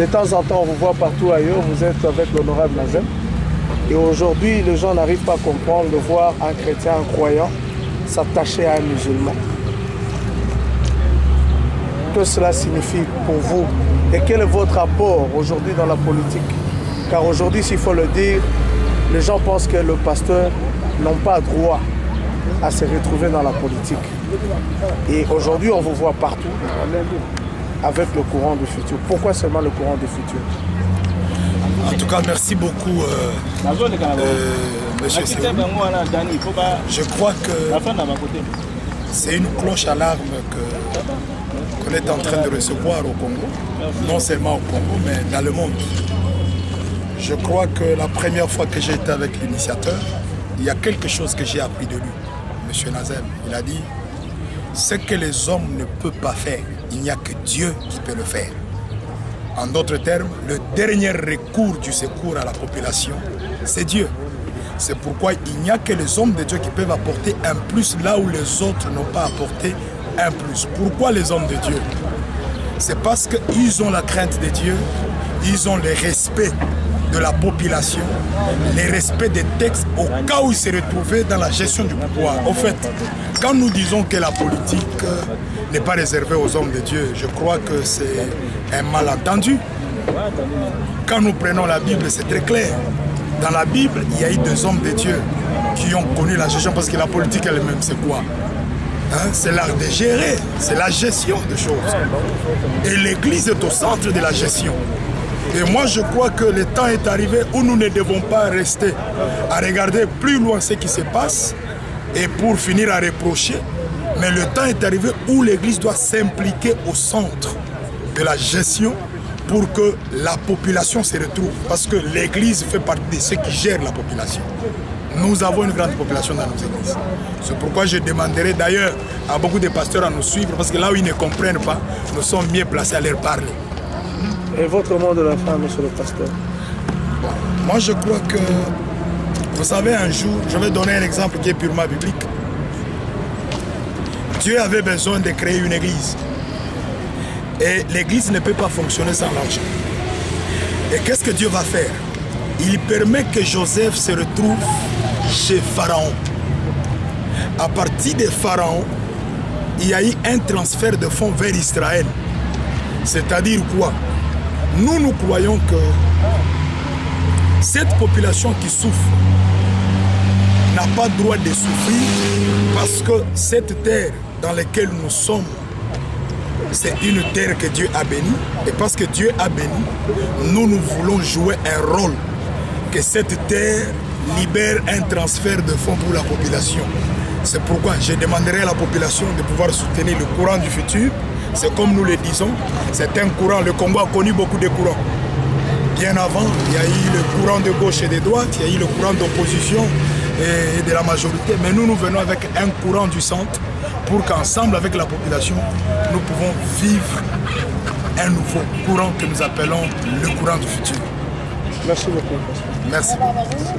De temps en temps, on vous voit partout ailleurs, vous êtes avec l'honorable Nazem. Et aujourd'hui, les gens n'arrivent pas à comprendre de voir un chrétien, un croyant, s'attacher à un musulman. Que cela signifie pour vous et quel est votre apport aujourd'hui dans la politique? Car aujourd'hui, s'il faut le dire, les gens pensent que le pasteur n'a pas droit à se retrouver dans la politique. Et aujourd'hui, on vous voit partout avec le courant du futur. Pourquoi seulement le courant du futur? En tout cas, merci beaucoup, monsieur Sékou. Je crois que c'est une cloche alarme qu'on est en train de recevoir au Congo, non seulement au Congo, mais dans le monde. Je crois que la première fois que j'ai été avec l'initiateur, il y a quelque chose que j'ai appris de lui, monsieur Nazem. Il a dit, ce que les hommes ne peuvent pas faire, il n'y a que Dieu qui peut le faire. En d'autres termes, le dernier recours du secours à la population, c'est Dieu. C'est pourquoi il n'y a que les hommes de Dieu qui peuvent apporter un plus là où les autres n'ont pas apporté un plus. Pourquoi les hommes de Dieu? C'est parce qu'ils ont la crainte de Dieu, ils ont le respect de la population, le respect des textes au cas où ils se retrouvaient dans la gestion du pouvoir. Au fait, quand nous disons que la politique n'est pas réservée aux hommes de Dieu, je crois que c'est un malentendu. Quand nous prenons la Bible, c'est très clair. Dans la Bible, il y a eu des hommes de Dieu qui ont connu la gestion, parce que la politique elle-même, c'est quoi? C'est l'art de gérer, c'est la gestion des choses. Et l'Église est au centre de la gestion. Et moi, je crois que le temps est arrivé où nous ne devons pas rester à regarder plus loin ce qui se passe et pour finir à reprocher. Mais le temps est arrivé où l'Église doit s'impliquer au centre de la gestion pour que la population se retrouve. Parce que l'Église fait partie de ceux qui gèrent la population. Nous avons une grande population dans nos églises. C'est pourquoi je demanderai d'ailleurs à beaucoup de pasteurs à nous suivre, parce que là où ils ne comprennent pas, nous sommes mieux placés à leur parler. Et votre mot de la fin, monsieur le pasteur? Bon, moi je crois que, vous savez, un jour, je vais donner un exemple qui est purement biblique. Dieu avait besoin de créer une église. Et l'église ne peut pas fonctionner sans l'argent. Et qu'est-ce que Dieu va faire? Il permet que Joseph se retrouve chez Pharaon. À partir de Pharaon, il y a eu un transfert de fonds vers Israël. C'est-à-dire quoi? Nous croyons que cette population qui souffre n'a pas le droit de souffrir parce que cette terre dans laquelle nous sommes, c'est une terre que Dieu a bénie. Et parce que Dieu a béni, nous voulons jouer un rôle. Que cette terre libère un transfert de fonds pour la population. C'est pourquoi je demanderai à la population de pouvoir soutenir le courant du futur. C'est comme nous le disons, c'est un courant. Le Congo a connu beaucoup de courants. Bien avant, il y a eu le courant de gauche et de droite, il y a eu le courant d'opposition et de la majorité. Mais nous venons avec un courant du centre pour qu'ensemble avec la population, nous pouvons vivre un nouveau courant que nous appelons le courant du futur. Merci beaucoup. Merci beaucoup.